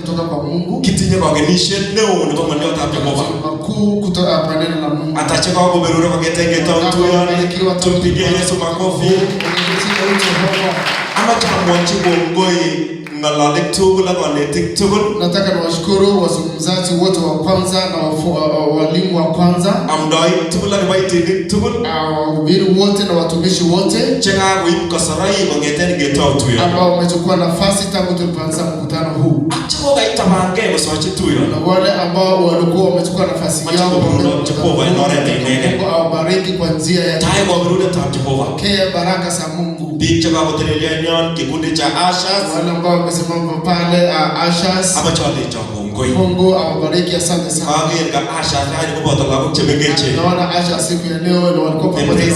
kutoka kwa Mungu. Kitinye kogenishet neo nebo ng'oliotab Jehova. Makuu kutoka kwa neno la Mungu. Atache koberure kogetenge tuyoni. Tumpige Yesu makofi. Amache amwochi kongoi ng'alalik tugul ak konetik tugul. Nataka niwashukuru wazungumzaji wote wa kwanza na walimu wa kwanza. Amdoik tugul ak kiboitinik tugul. Wahubiri wote na watumishi wote. Chekakoib kosorai kong'eten ngetou tuyoni. Ambao wamechukua nafasi tangu tulipoanza mkutano huu. Ak chekokaitabange kosochi tuyoni. Na wale ambao walikuwa wamechukua nafasi yao kwa Jehova in oret inegen. Mungu awabariki kwa njia ya tai koberuretab Jehova. Pokea baraka za Mungu. Biik chekakotelelyo nyon kikundi cha Ashas. Wale ambao wamesimama pale Ashas. Amachalecho kongoi. Mungu awabariki, asante sana. Ager Ashas yani koboto lagok chemengechen. Naona Ashas siku ya leo na walikuwa pamoja na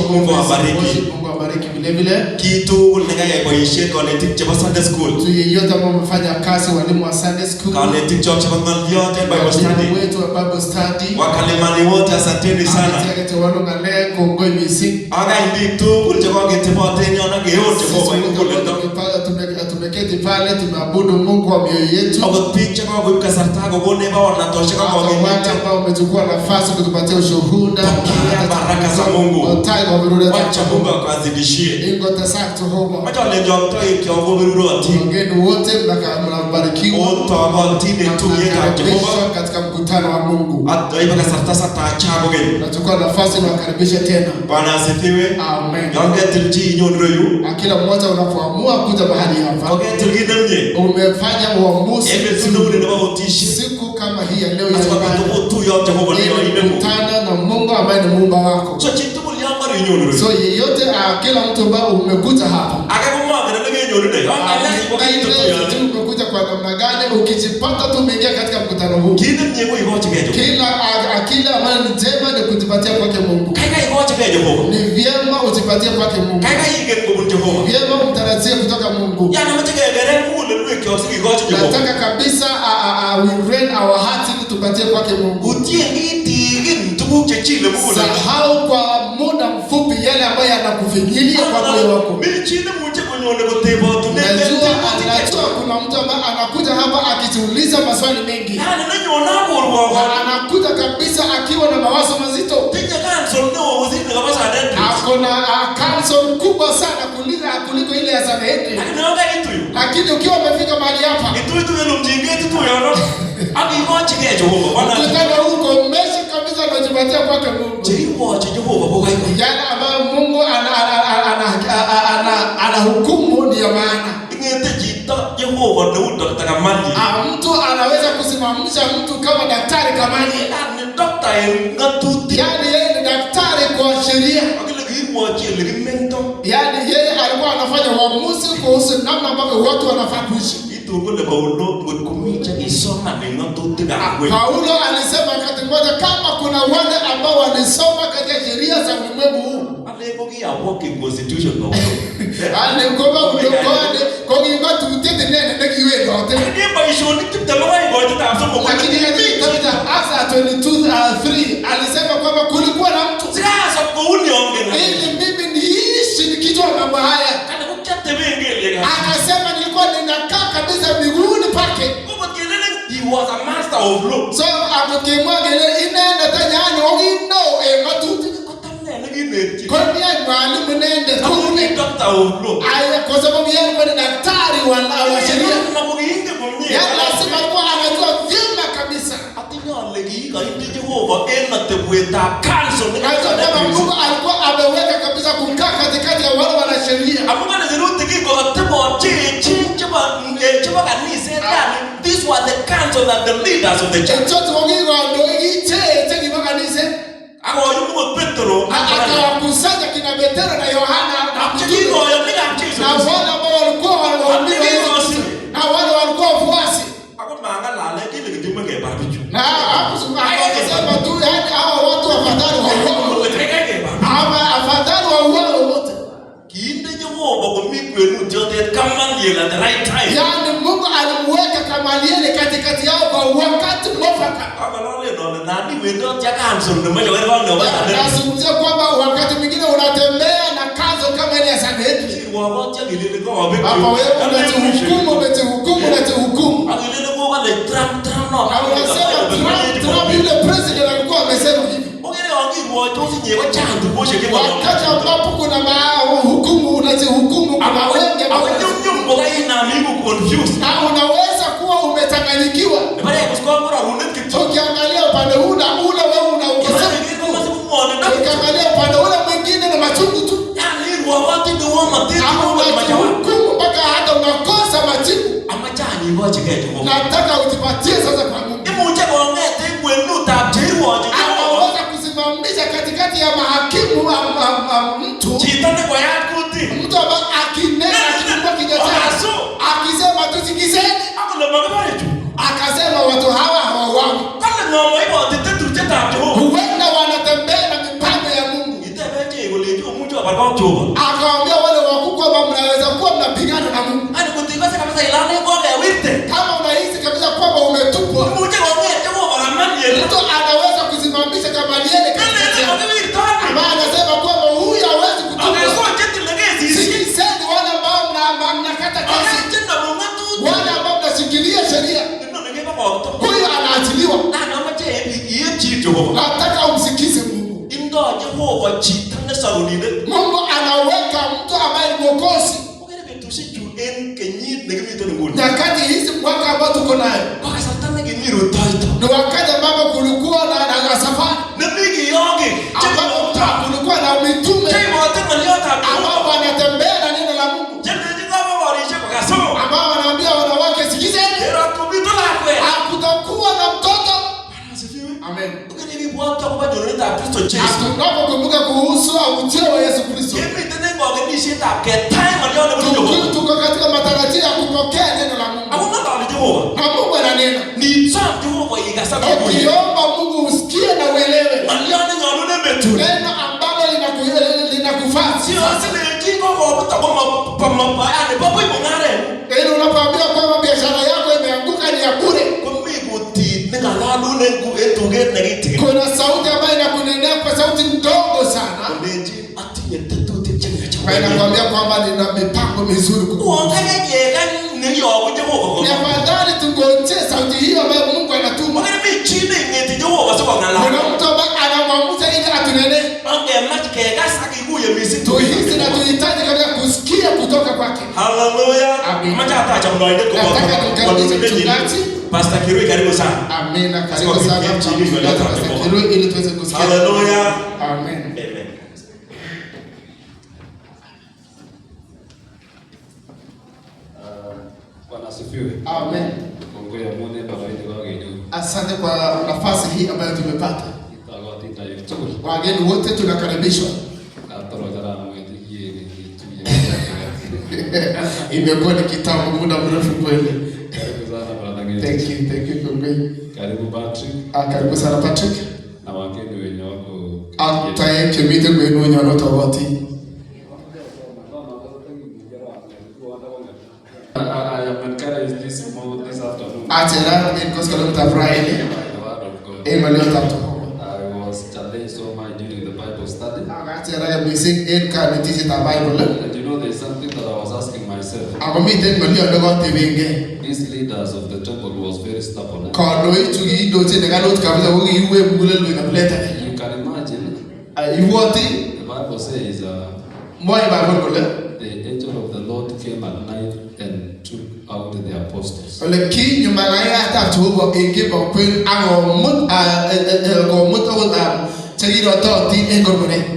Mungu awabariki. Mungu awabariki vile vile. Kitu nekayai boisiet konetik chebo Sunday school. Tu yeyote ambao wamefanya kazi, walimu wa Sunday school. Konetik chebo ng'olyot en Bible study. Wetu wa Bible study. Wakalimani wote asanteni sana. Asante wale ngale kongoi misi. Biik tugul chekoketeboten yon ak keon Jehova muguleldo. Tumeketi pale tumeabudu Mungu wa mioyo yetu. Akot biik chekokoib kasarta kokonech baornatoshek ak wale ambao wamechukua nafasi kutupatia ushuhuda. Baraka za Mungu. Wacha Mungu akazidishie. Ingota sakto Jehova. Wacha lenjoktoik kiokoberuroti. Wageni wote mnabarikiwa. Otogotine tuyetab Jehova katika mkutano wa Mungu. Ibe kasarta satachako geni. Nachukua nafasi na wakaribisha tena. Bwana asifiwe. Amen. Yongetilchi inyon reyu. Kila mmoja unapoamua kuja mahali hapa. Ogetilgidemye. Umefanya uamuzi. Siku kama hii ya leo ya Ibada. Na Mungu ambaye ni Muumba wako. So yeyote kila mtu ambaye umekuja hapa. Umekuja kwa namna gani? Ukijipata tu umeingia katika mkutano huu. Kila ambaye ni njema ni kujipatia kwake Mungu. Ni vyema ujipatie kwake Mungu. Ni vyema umtarajie kutoka Mungu. Nataka kabisa we rain our hearts ili tupatie kwake Mungu. Sahau kwa muda mfupi yale ambayo yanakufinyilia kwa moyo wako. Najua kuna mtu ambaye anakuja hapa akijiuliza maswali mengi. Anakuja kabisa akiwa na mawazo mazito. Akona counsel kubwa sana kuliko ile ya Sanhedrin. Lakini ukiwa umefika mahali hapa, ukitaka huko umesha kabisa unajipatia kwake Mungu. Yale ambayo Mungu anahukumu ni ya maana. Mtu anaweza kusimamisha mtu kama daktari Kamani. Yani yeye ni daktari kwa sheria. Yani yeye alikuwa anafanya uamuzi kuhusu namna ambavyo watu wanafaa kuishi. Paulo alisema wakati mmoja kama kuna wale ambao walisoma katika sheria za ulimwengu huu. Alikuwa udokone kwa inga tutete nene nekiwe yote. Lakini katika Asa 22:3 alisema kwamba kulikuwa na mtu. Ili mimi niishi nikijua mambo haya. Akasema nilikuwa ninakaa kabisa miguuni pake. He was a master of law. So akakemwagele inaenda tanyani ogino matuti. Kwa nini mwalimu nende kuni doctor of law? Aya kwa sababu yeye ni daktari wa sheria. Yeye lazima kuwa anajua vyema kabisa. Mungu alikuwa ameweka kabisa kukaa katikati ya wale wana sheria. These were the council and the leaders of the church. Akawakusanya kina Petro na Yohana na wale ambao walikuwa wanaohubiri na wale walikuwa wafuasi. Na akasema tu yani hao watu afadhali wauawe. Ama afadhali wauawe wote. At the right time. Yani Mungu alimweka Gamalieli katikati yao kwa wakati mwafaka. Nazungumzia kwamba wakati mwingine unatembea na kanzo kama ile ya Sanhedrin. Hapa wewe unajihukumu. wakati ambapo kuna hukumu unazihukumu kwa wengi unaweza kuwa umetanganyikiwa. Ukiangalia upande huu na ule wewe unaongeza, ukiangalia upande ule mwingine na machungu tu, hukumu mpaka hata unakosa majibu. Nataka ujipatie sasa kwa Mungu. Anaweza kusimamisha katikati ya mahakimu mtu ambaye akinena akifungua kinywa chake akisema tusikizeni, akasema watu hawa hawauawi. Huenda wanatembea na mipango ya Mungu. Akawaambia wale wakuu kwamba mnaweza kuwa mnapigana na Mungu. Kama unahisi kabisa kwamba umetupwa, mtu anaweza kusimamisha Gamalieli katikati yao. Maana anasema kwamba huyu hawezi kutupwa. Sikilizeni wale ambao mnakata kesi, wale ambao mnashikilia sheria, huyu anaachiliwa. Nataka umsikize Mungu. Mungu anaweka mtu ambaye ni mwokozi. Nyakati hizi mwaka ambao tuko nayo, ni wakati ambapo kulikuwa na safari, ambapo kulikuwa na mitume ambao wanatembea na neno la Mungu, ambao wanaambia wanawake sikizeni, hakutakuwa na mtoto. Amen. Tunapokumbuka kuhusu ujio wa Yesu Kristo, tuko katika matarajio ya kupokea neno la Mungu. Na Mungu ananena. Ukiomba Mungu usikie na uelewe neno ambalo linakufaa. Ili unapoambiwa kwamba biashara yako imeanguka ni ya bure, kuna sauti ambayo inakunenea kwa sauti ndogo sana, inakwambia kwamba nina mipango mizuri. Ni afadhali tungoje sauti hiyo ambayo Mungu anatuma. Kuna mtu ambaye anamwamuza ili atunene. Tuhisi na tuhitaji kabisa kusikia kutoka kwake. Hallelujah. Pastor Kirui, karibu sana. Amen. Karibu sana. Pastor Kirui, ili tuweze kusikia. Hallelujah. Amen. Amen. Bwana asifiwe. Amen. Mungu ya mwone baba yetu kwa geni. Asante kwa nafasi hii ambayo tumepata. Wageni wote tunakaribishwa. Imekuwa ni kitabu muda mrefu kweli. Thank you Kongo. Karibu Patrick. Karibu sana Patrick. Na wageni wenye wako. Thank you mite kwenu wenye wanatawati. I am encouraged this afternoon. Atera in Friday. I was challenged so much during the Bible study. And you know, there's something that I was asking myself. These leaders of the temple was very stubborn. You can imagine. The Bible says the angel of the Lord came at night and took out the apostles.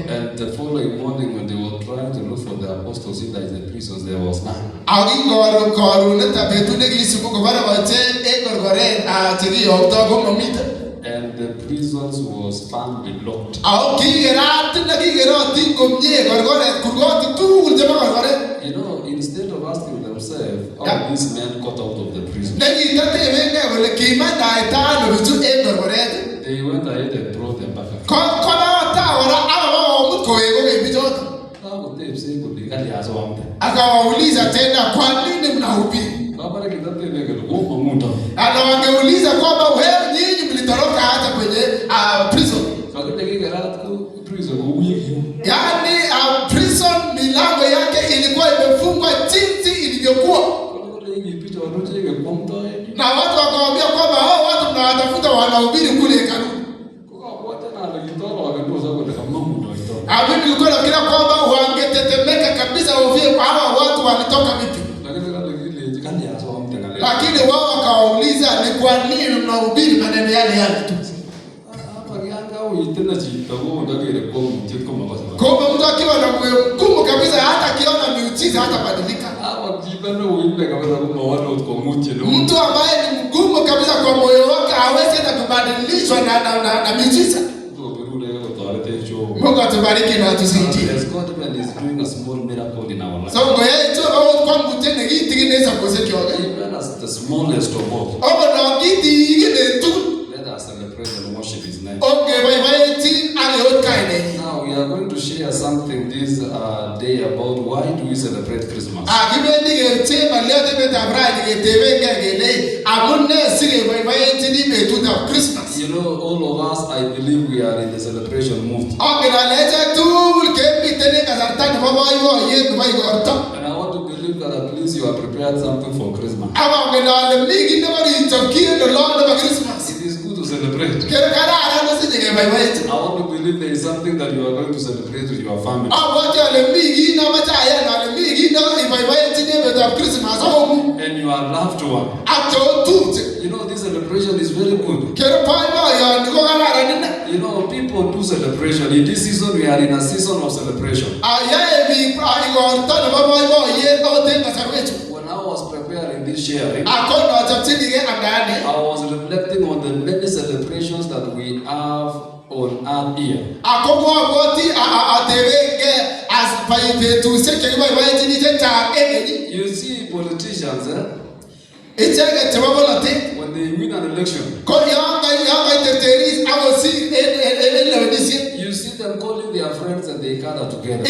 And the following morning, when they were trying to look for the apostles in the prisons, there was none. And the prisons was found be locked. You know, instead of asking themselves, how these men got out of the prison, they went ahead and brought them back. Akawauliza tena kwa nini mnahubiri? Anawangeuliza kwamba wewe nyinyi mlitoroka hata kwenye prison. Yaani prison milango yake ilikuwa imefungwa jinsi ilivyokuwa. Na watu wakawaambia kwamba hao watu mnawatafuta wanahubiri kule hekaluni. ulikuwa unafikiria kwamba wangetetemeka kabisa ovyo hawa watu walitoka vipi? Lakini wao wakawauliza ni kwa nini mnahubiri maneno yale tu? Kwa mtu akiwa na moyo mgumu kabisa, hata akiona miujiza hata badilika. Mtu ambaye ni mgumu kabisa kwa moyo wake hawezi hata kubadilishwa na miujiza. Mungu atubariki na atusaidie. So ngoja tu wao kwa mtu ni kitu kinaweza kusekea. The smallest of all. Let us celebrate and worship His name. Now we are going to share something this day about why do we celebrate Christmas. You know, all of us, I believe we are in the celebration mood. And I want to believe that at least you have prepared something for Christmas. It is good to celebrate. I want to believe there is something that you are going to celebrate with your family. And your loved one. You know, this celebration is very good. You know, people do celebration. In this season, we are in a season of celebration. When I was preparing this sharing, I was reflecting on the many celebrations that we have on our ear. You see politicians, when they win an election, you see them calling their friends and they gather together.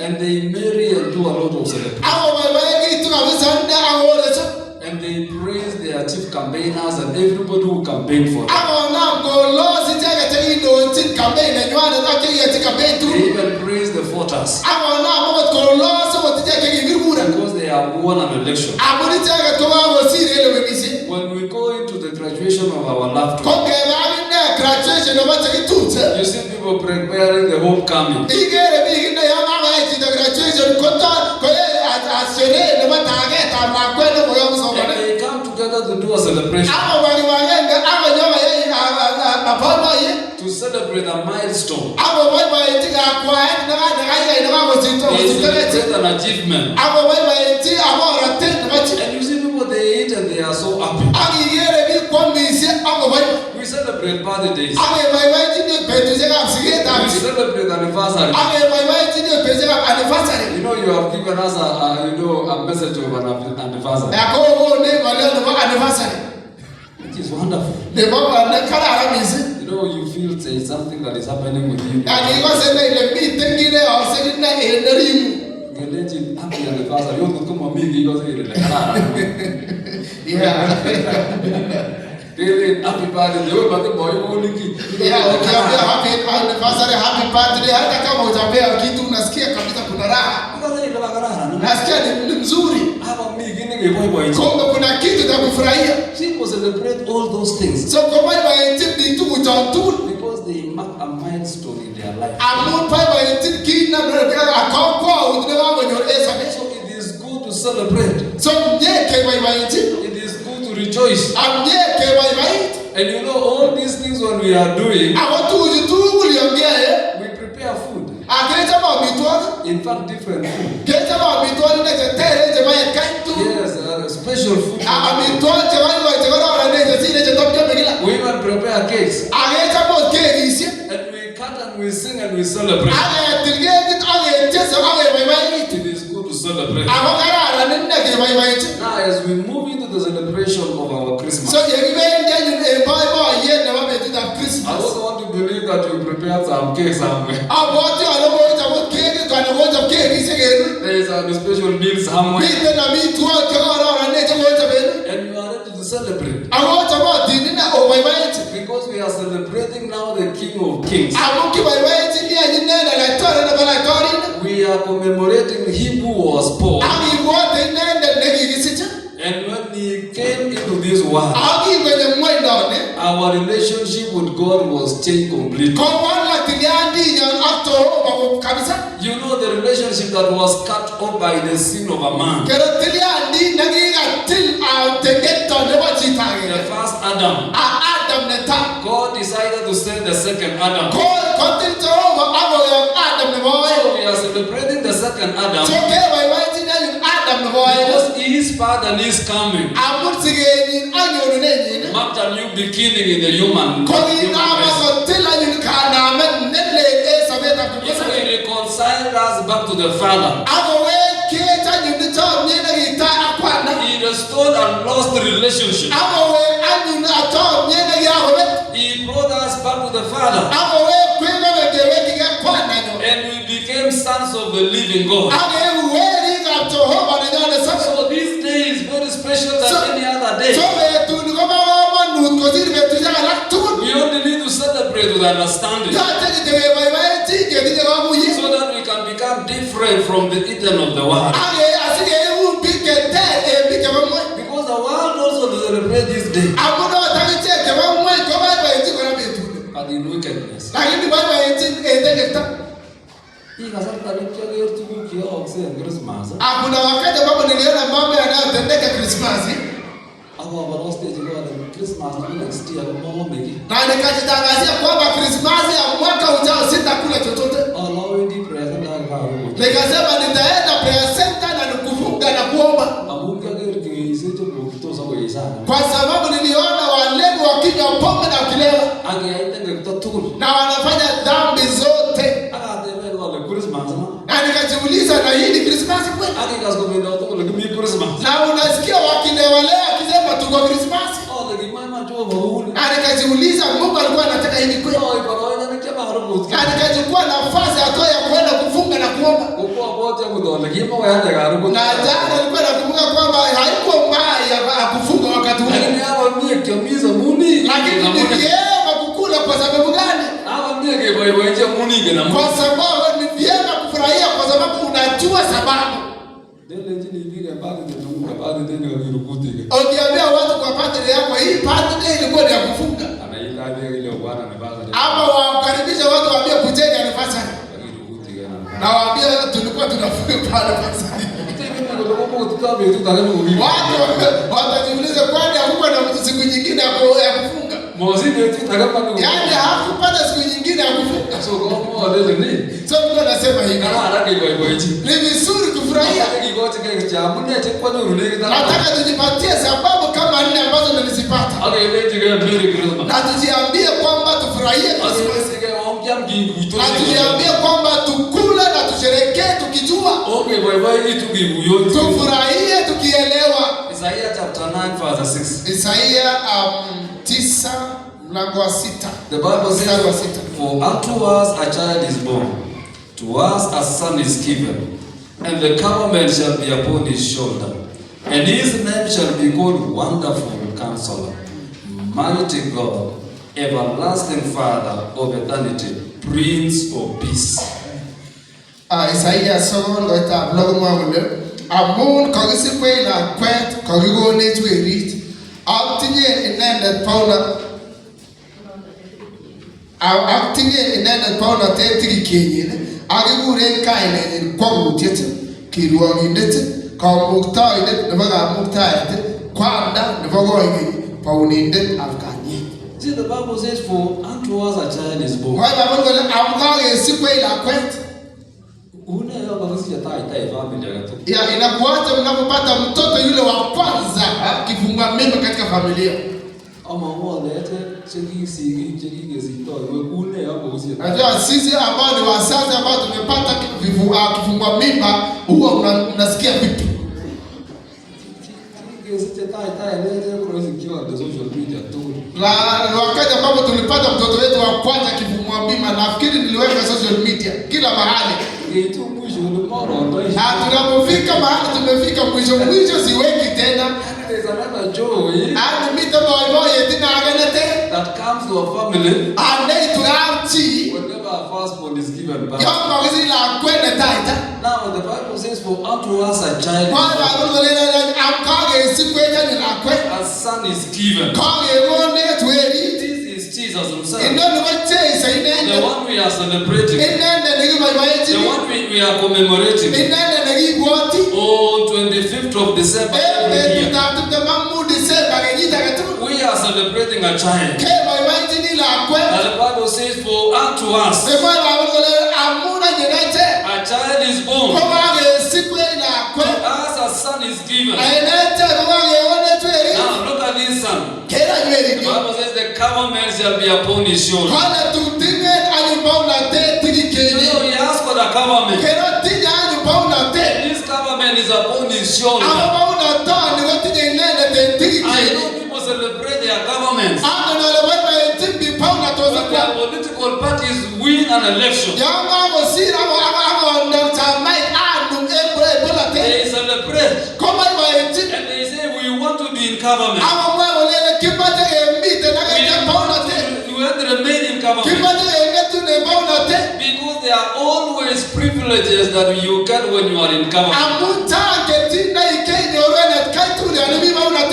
And they marry and do a lot of celebration. And they praise their chief campaigners and everybody who campaign for them. They even praise the voters because they have won an election. When we go into the graduation of our loved ones, you see people preparing the homecoming. And they come together to do a celebration, to celebrate a milestone. They celebrate an achievement. And you see people, they eat and they are so happy. We celebrate birthdays. We celebrate anniversary. You know, you have given us a message of an anniversary. It is wonderful. You know, you feel there is something that is happening with you. Happy anniversary. You come on me because happy birthday. Happy anniversary, happy birthday. Hata kama utapea kitu unasikia kabisa kuna raha. Nasikia ni mzuri. Kumbe kuna kitu cha kufurahia. People celebrate all those things. So kwa maana ni tu mtatul because they mark a milestone in their life. So it is good to celebrate. So it is good to rejoice. And you know, all these things when we are doing, we prepare food. In fact, different food. Yes, special food. We even prepare cakes. And we cut and we sing and we celebrate. It is good to celebrate. Now, as we move into the celebration of our Christmas, I also want to believe that you prepared some cakes somewhere. There is a special meal somewhere. And you are ready to celebrate. Because we are celebrating now the King of Kings. We are commemorating him who was poor. And when he came into this world, our relationship with with God was changed completely. You know the relationship that was cut off by the sin of a man. The first Adam. God decided to send the second Adam. So we are celebrating the second Adam. Because his pardon is coming. Marked a new beginning in the human race. He reconciled us back to the Father. He restored a lost relationship. He brought us back to the Father. And we became sons of the living God. So this day is very special than any other day. We only need to celebrate with understanding. So that we can become different from the Eden of the world. Because the world also celebrates this day. But in wickedness. Hakuna wakati ambapo niliona mambo yanayotendeka Krismasi. Na nikajitangazia kwamba Krismasi ya mwaka ujao sitakula chochote. Nikasema nitaenda prayer center na nikufunga na kuomba. Kwa sababu niliona walevi wakinywa pombe na kulewa. Na wanafanya dhambi zote. Na nikajiuliza na hii ni Krismasi kweli? Na unasikia wakilewa akisema tuko Krismasi. Na nikajiuliza Mungu alikuwa anataka hivi kweli? Na nikachukua nafasi atoe ya kwenda kufunga na kuomba. Na jana nilikuwa nakumbuka kwamba haikuwa mbaya kufunga wakati huo. Lakini ni vyema kukula kwa sababu gani? Kwa sababu ni vyema kufurahia kwa sababu unajua sababu. Ukiambia watu kwa birthday yako hii birthday ilikuwa ni ya kufunga. Ama wakaribisha watu waambie kujeni anniversary. Na waambie tulikuwa tunafunga anniversary. Watu watajiuliza kwani hakuwa na siku nyingine ya kufunga. Yaani hakupata siku nyingine ya kufunga. So mtu anasema hivi. Ni vizuri kufurahia. Nataka tujipatie sababu kama 4 ambazo nilizipata. Na tujiambie kwamba tufurahie Krismasi. Na tujiambie kwamba tukule na tusherekee tukijua. Tufurahie tukielewa. Isaiah chapter 9 verse 6. Isaiah 9 mlango wa 6. The Bible says, for unto us a child is born, to us a son is given, and the government shall be upon his shoulder, and his name shall be called Wonderful Counselor, Mighty God, Everlasting Father of Eternity, Prince of Peace. Isaiah 7 loita blog mwagule amun kagisikwe na kwet kagigone twerit aktinye inendet Paula tetiri kenyin agiguren kainet kwangutiet kirwogindet kamuktaindet nebo kamuktaet kwanda nebo koigeny paunindet afkanye. See, the Bible says, for unto us a child is born. Why Bible gole amkagesikwe na kwet. Ya inakuacha mnapopata mtoto yule wa kwanza kifungua mimba katika familia. Najua sisi ambao ni wazazi ambao tumepata kifungua mimba huwa unasikia vipi? Na wakati ambapo tulipata mtoto wetu wa kwanza kifungua mimba, nafikiri niliweka social media kila mahali. Tunapofika mahali tumefika mwisho siweki tena. That comes to a family whenever a firstborn is given birth. Now the Bible says, for unto us a child is born, a son is given. This is Jesus. Jesus himself. The one we are celebrating. The one we are commemorating. On 25th of December every year. We are celebrating a child. And the Bible says, for unto us a child is born. To us a son is given. Now look at this son. The Bible says the government shall be upon his shoulder. So he asked for the government. This government is upon his shoulder. I know people celebrate their governments. But their political parties win an election. They celebrate. And they say we want to be in government. We want to remain in government. Because there are always privileges that you get when you are in government.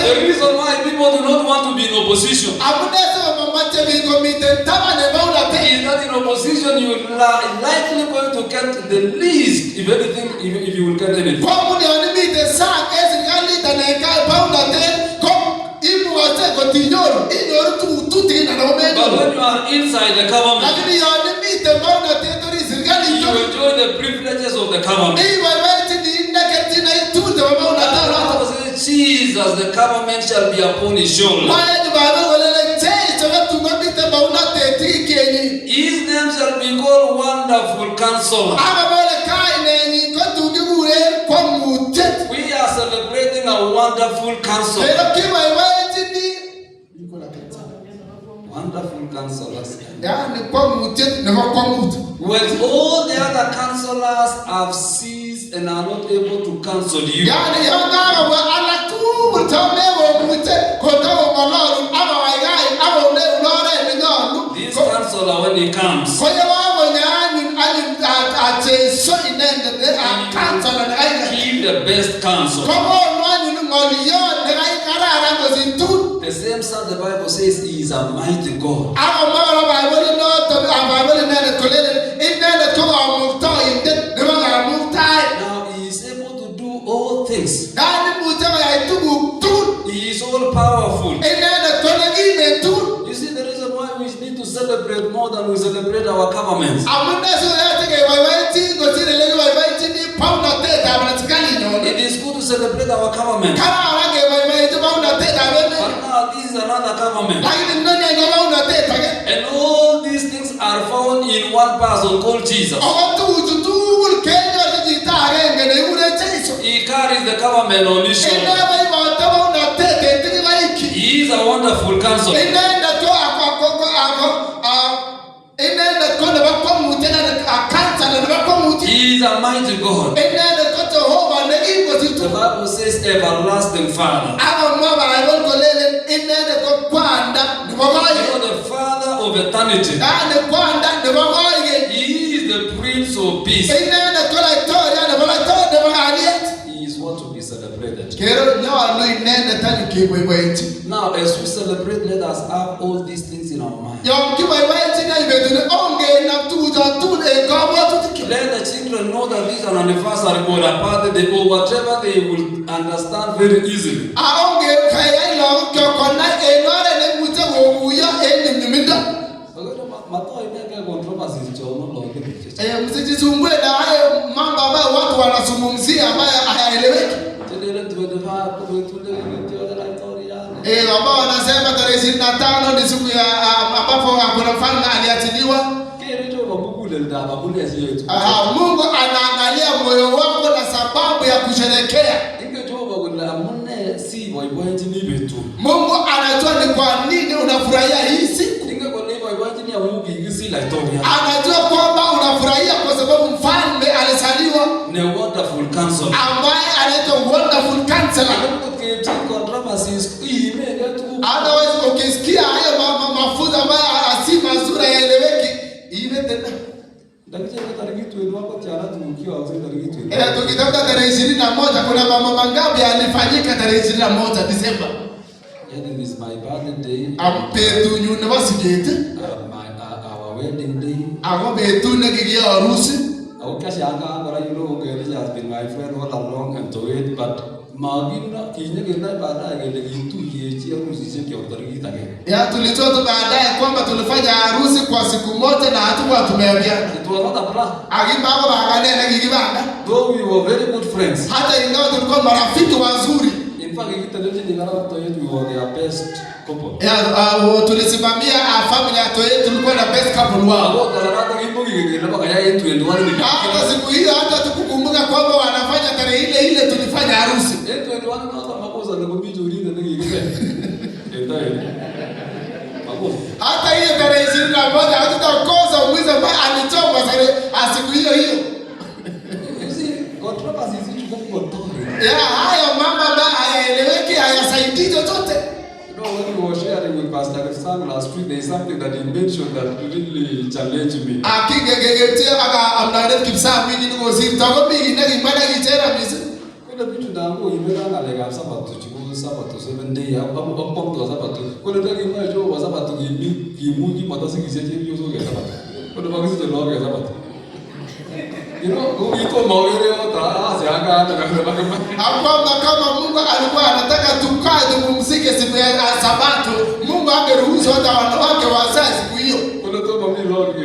The reason why people do not want to be in opposition is that in opposition you are likely going to get the least, if anything, if you will get anything. But when you are inside the government, you enjoy the privileges of the government. Jesus, the government shall be upon his shoulder. His name shall be called Wonderful Counselor. We are celebrating a wonderful counselor. Wonderful counselors. When all the other counselors have ceased and are not able to counsel you, this counselor, when he comes, keep the best counsel. The same son, the Bible says, he is a mighty God. Now he is able to do all things. He is all powerful. You see the reason why we need to celebrate more than we celebrate our governments. It is good to celebrate our government. But now this is another government. And all these things are found in one person called Jesus. He carries the government on his shoulder. He is a wonderful counselor. He is a mighty God. The Bible says everlasting Father. You are the Father of eternity. He is the Prince of Peace. He is what to be celebrated. Now, as we celebrate, let us have all these things in our mind. Let the children know that this is an anniversary or a birthday or whatever they will understand very easily. Ambao wanasema tarehe 25 ni siku ya ambapo kuna mfalme aliatiliwa. Mungu anaangalia moyo wako na sababu ya kusherehekea. Mungu anajua ni kwa nini unafurahia hii siku. Anajua kwamba unafurahia kwa sababu mfalme alizaliwa. Ambaye anaitwa Wonderful Counselor. Otherwise ukisikia hayo mafunzo ambayo si mazuri yaeleweki, ile tena. Tukitafuta tarehe 21 kuna mambo mangapi yalifanyika tarehe 21 Disemba? And it is my birthday. Betunyu nebo siget. Our wedding day. Ako betut nekiki harusi. Ako kashangaa kora Ngeli has been my friend all along and to it, but magina kinyekenai baadaye kele kituyechi harusisiek kyok tarikit agenge. Ya tulijua tu baadaye kwamba tulifanya harusi kwa siku moja na hatukuwa tumeambiana. It was not a plan. Akibaba bakanene kikibanga. Though we were very good friends. Hata ingawa tulikuwa marafiki wazuri. In fact, we were their best couple. Ya tulisimamia family ya Toyota, tulikuwa na best couple wao. Hata siku hiyo hata tukukumbuka kwamba wanafanya tarehe ile ile tulifanya harusi. Hata hiyo tarehe 21 hatutakosa umiza mbaya alichoma siku hiyo hiyo. Ya haya mama ba hayaeleweki, hayasaidii chochote. You know, when we were sharing with Pastor Sam last week, there is something that he mentioned that really challenged me. Akigegegetia aka amnade kipsa mingi ngo sitago mingi na imana kichera misi. Kuna vitu ndango imera ngalega sabato chiku sabato 7 day hapo pomto sabato. Kuna ndagi majo wa sabato kimugi matasi kiseje yoso ya sabato. Kuna bagisi de loge sabato. You know, iko mawele ota asianga hata kama Mungu alikuwa anataka tukae tupumzike siku ya Sabato, Mungu angeruhusu hata wanawake wazae siku hiyo.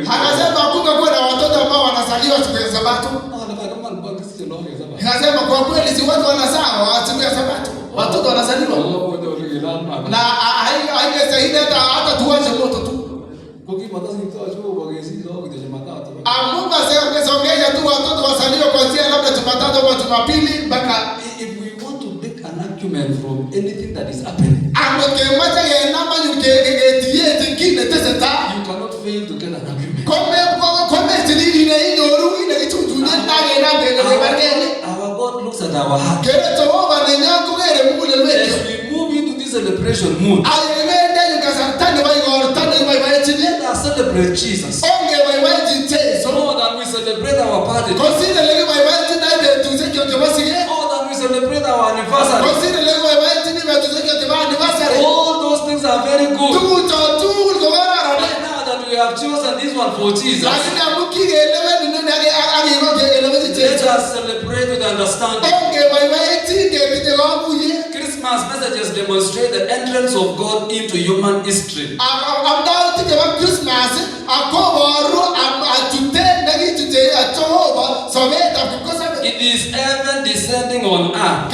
Akasema hakuna kuwa na watoto ambao wanazaliwa siku ya Sabato. Akasema kwa kweli si watu wanazaa siku ya Sabato. Watoto wanazaliwa. Na haingestahili hata tuache moto tu. Mungu asongesha tu watoto wasaliwe kuanzia labda Jumatatu au Jumapili mpaka. If we want to make an argument from anything that is happening, you cannot fail to get an argument. Our God looks at our heart. As we move into this celebration mood, let us celebrate Jesus more than we celebrate our party, more than we celebrate our anniversary. All those things are very good. Right now that we have chosen this one for Jesus, let us celebrate with understanding. Christmas messages demonstrate the entrance of God into human history. It is heaven descending on earth.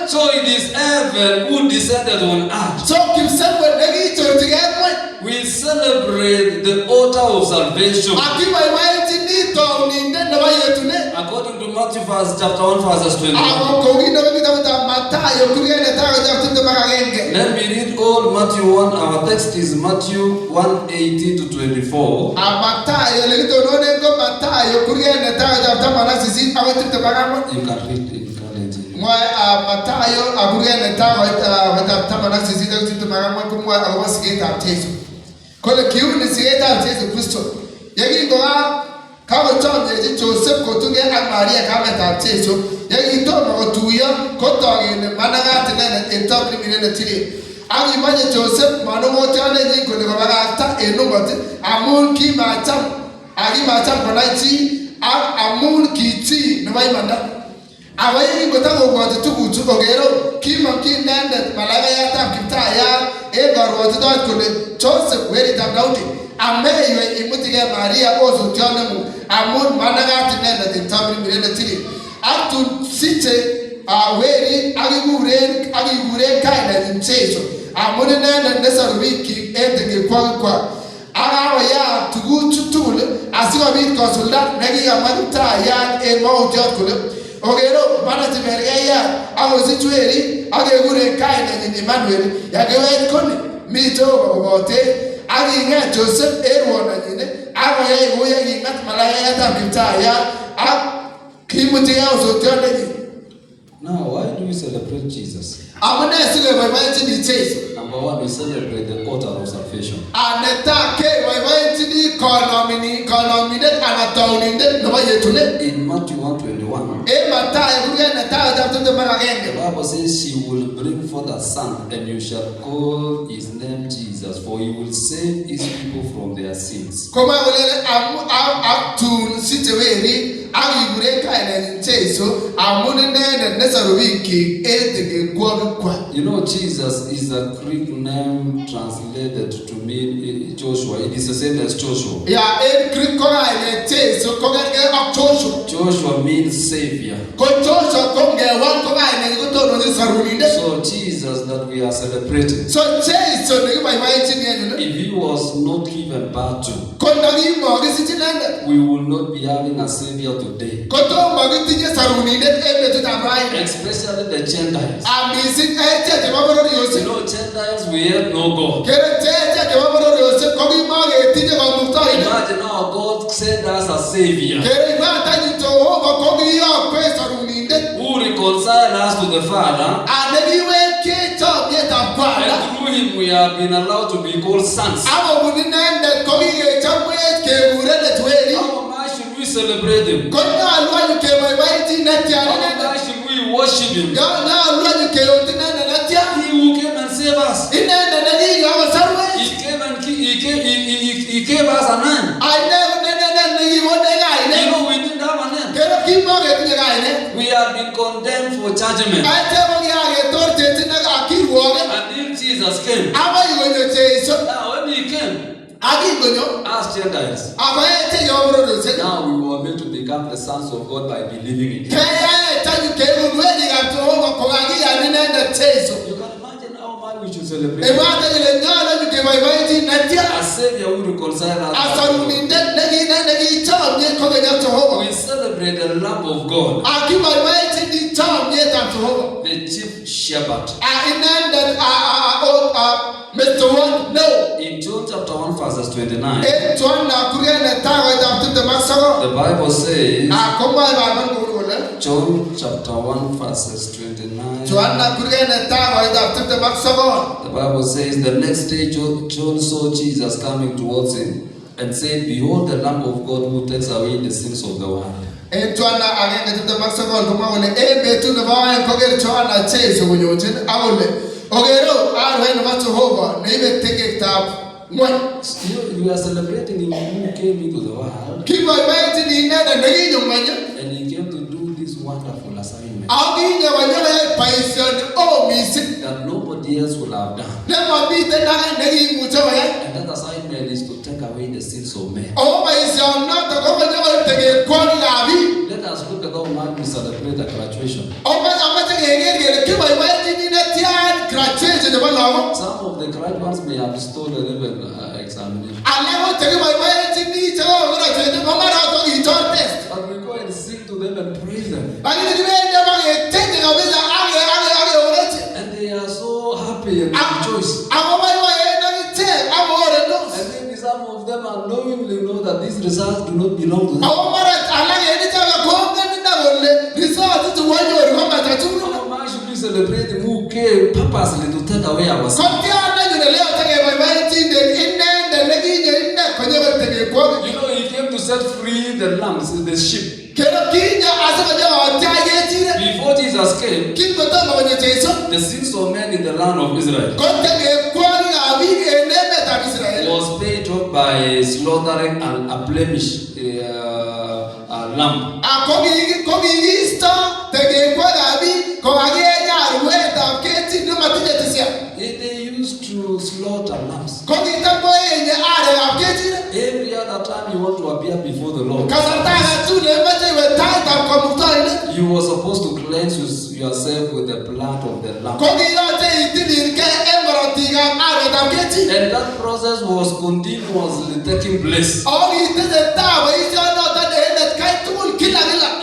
So it is heaven who descended on earth. We celebrate the altar of salvation. According to Matthew chapter 1 verses 21. Let me read all Matthew 1. Our text is Matthew 1:18 to 24. You can read it. Kole kiuni sigeta Yesu Kristo. Yegi ngoa kawo chomye Joseph kotunge ak Maria kametab Yesu. Yegi tomo kotuyo kotogene managati nene etobni minene tiri. Aki manye Joseph manungotyo nenyi kole kobakakta enungot amun kimacham konai chi ak amun kichi nebo imanda. Awai ngotako tukuchu kokero kimamki inendet malaikayatab Kiptayat korwotitoi kole Joseph weritab Daudi ameiwe imutige Maria osotionemu amun managat inendet etobni minene tiri. Ak tun siche weri akikuren kainenyin Jesu amun inendet nesoru bikyik en tegekwokikwa. Akakoyat tuguchu tugul asikobit kosulda nekikamwa Kiptayat en mautiot kole ogero manati mergeyat akosich weri akekure kainenyin Emmanuel yakewech koni mi Jehova kobote aking'et Joseph en ruononyin akoyai kou yeking'at malaikayatab Kiptayat ak kimutige osotiondenyin. Now, why do we celebrate Jesus? Amune sikeboiboenjini Jesu. Number one, we celebrate the altar of salvation. Netai keboiboenjini konomidet anan tounindet nebo yetunet. In Matthew 1:21, The Bible says she will bring forth a son, and you shall call his name Jesus, for he will save his people from their sins. You know, Jesus is a Greek name translated to mean Joshua. It is the same as Joshua. Joshua means savior. So Jesus that we are celebrating, if he was not given birth to, we will not be having a savior today. Especially the Gentiles. You know, Gentiles, we have no God. Imagine how God sent us a savior who reconciled us to the Father, and through him we have been allowed to be called sons. How much should we celebrate him? How much should we worship him? He who came and saved us. He gave us a name. You know, we didn't have a name. We have been condemned for judgment. Until Jesus came. Now when he came, as Gentiles, now we were meant to become the sons of God by believing in him. You can imagine how much we should celebrate. A Savior who reconciled us. We celebrate the Lamb of God, the chief shepherd. In John chapter 1 verses 29, the Bible says, John chapter 1 verses 29, the Bible says, the next day John saw Jesus coming towards him and said, behold the Lamb of God who takes away the sins of the world. We are celebrating him who came into the world, and he came to do this wonderful assignment that nobody else will have done. And that assignment is to take away the sins of men. Let us look at how much we celebrate the graduation. Some of the graduates may have stolen even examination. But we go and sing to them and praise them. And they are so happy and rejoice. And maybe some of them unknowingly know that these results do not belong to them. How much should we celebrate him who came purposely to take away our sins? You know, he came to set free the lambs, the sheep. Before Jesus came, the sins of men in the land of Israel was paid off by slaughtering a blemish lamb. They used to slaughter lambs. Every other time you want to appear before the Lord, you were supposed to cleanse yourself with the blood of the lamb. And that process was continuously taking place.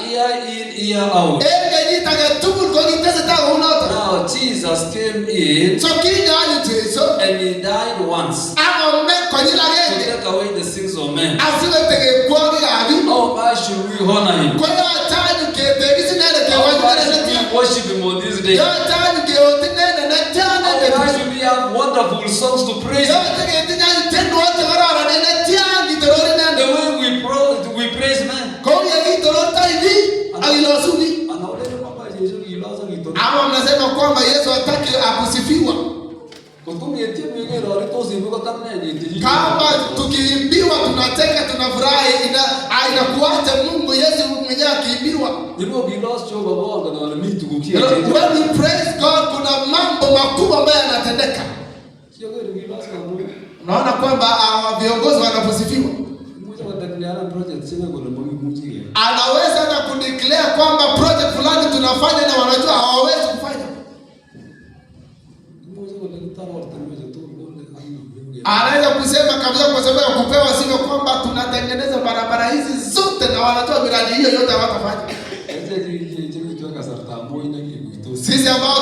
Year in, year out. Now Jesus came in and he died once to take away the sins of men. How much should we honor him? How much should we worship him on this day? How much should we have wonderful songs to praise him? The way we praise men. And Ama mnasema kwamba Yesu hataki akusifiwa. Kama tukiimbiwa tunateka tunafurahi inakuacha Mungu Yesu mwenyewe akiimbiwa. When we praise God kuna mambo makubwa ambayo yanatendeka. Unaona kwamba viongozi wanaposifiwa anaweza na kudeclare kwamba project fulani tunafanya na wanajua hawawezi kufanya. Anaweza kusema kabisa kwa sababu ya kupewa sifa kwamba tunatengeneza barabara hizi zote na wanatoa miradi hiyo yote hawatafanya. Sisi ambao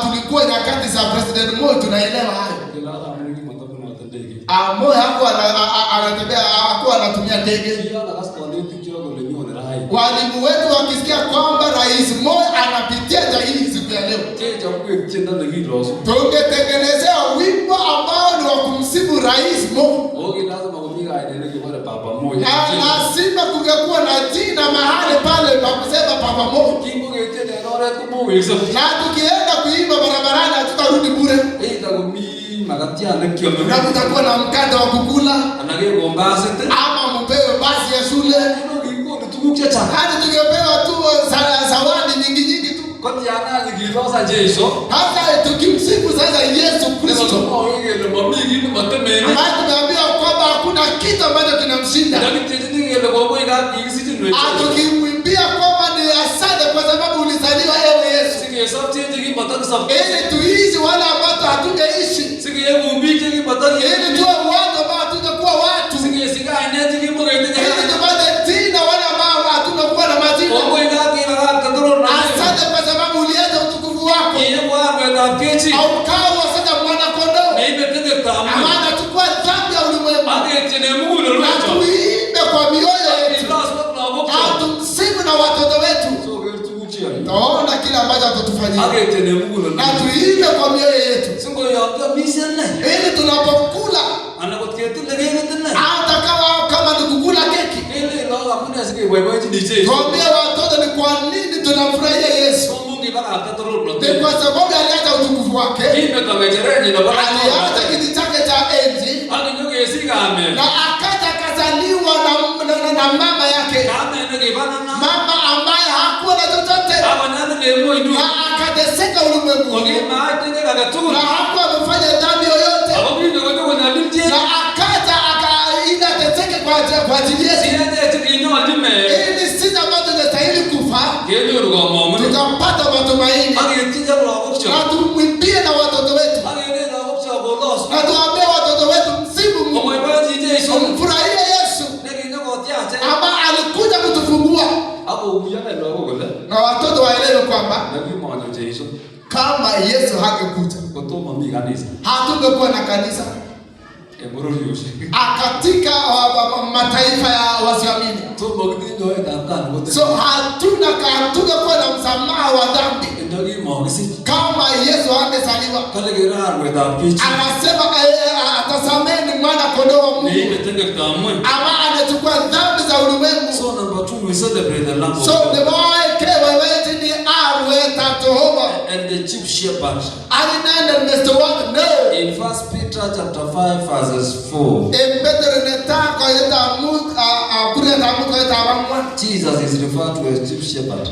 tulikuwa nyakati za President Moi tunaelewa hayo. Moi hakuwa anatembea, hakuwa anatumia ndege. Walimu wetu wakisikia kwamba Rais Moi anapitia hii siku ya leo, tungetengenezea wimbo ambao ni wa kumsifu Rais Moi. Lazima kungekuwa na jina mahali pale pa kusema Papa Moi. Na tukienda kuimba barabarani hatutarudi bure. Na kutakuwa na mkate wa kukula ama mpewe basi ya shule. Hadi tungepewa tu zawadi nyingi tu. Hata tukimsifu sasa Yesu Kristo, tunaambiwa kwamba hakuna kitu ambacho kinamshinda. Tukimwimbia kwamba ni asante kwa sababu ulizaliwa ewe Yesu, ili tuishi wala ambao hatungeishi, ili tuwe watu ambao hatutakuwa watu, ili tupate jina wala ambao hatutakuwa na majina. Asante kwa sababu uliacha utukufu wako au kawa sasa mwana kondoo amana tukua dhambi ya ulimwengu, na tuimbe kwa mioyo yetu, tumsifu na watoto wetu. Taona kila ambacho atatufanyia, na tuimbe kwa mioyo yetu, ili tunapokula hata kama ni kukula keki, tuambie watoto ni kwa nini tunamfurahia Yesu. Ni kwa sababu aliacha utukufu wake, aliacha kiti chake cha enzi, na akaja akazaliwa na mama yake, mama ambaye hakuwa na chochote, na akateseka ulimwenguni, na hakuwa amefanya dhambi yoyote, na akaja akateseka kwa ajili yetu, ili sisi ambao tunastahili kufa tukapata matumaini, na tumwimbie na watoto wetu, na tuambie watoto wetu msifu Mungu, mfurahie Yesu ambaye alikuja kutufungua, na watoto waelewe kwamba kama Yesu hangekuja hatungekuwa na kanisa katika mataifa ya wasioamini. So hatungekuwa na msamaha wa dhambi kama Yesu angezaliwa. Anasema atasameni mwana kondoo wa Mungu ama anachukua dhambi za ulimwengu. So number 2, we celebrate the Lamb of So God. the boy came away ni and the chief shepherd. In 1 Peter chapter 5 verses 4. Jesus is referred to as chief shepherd.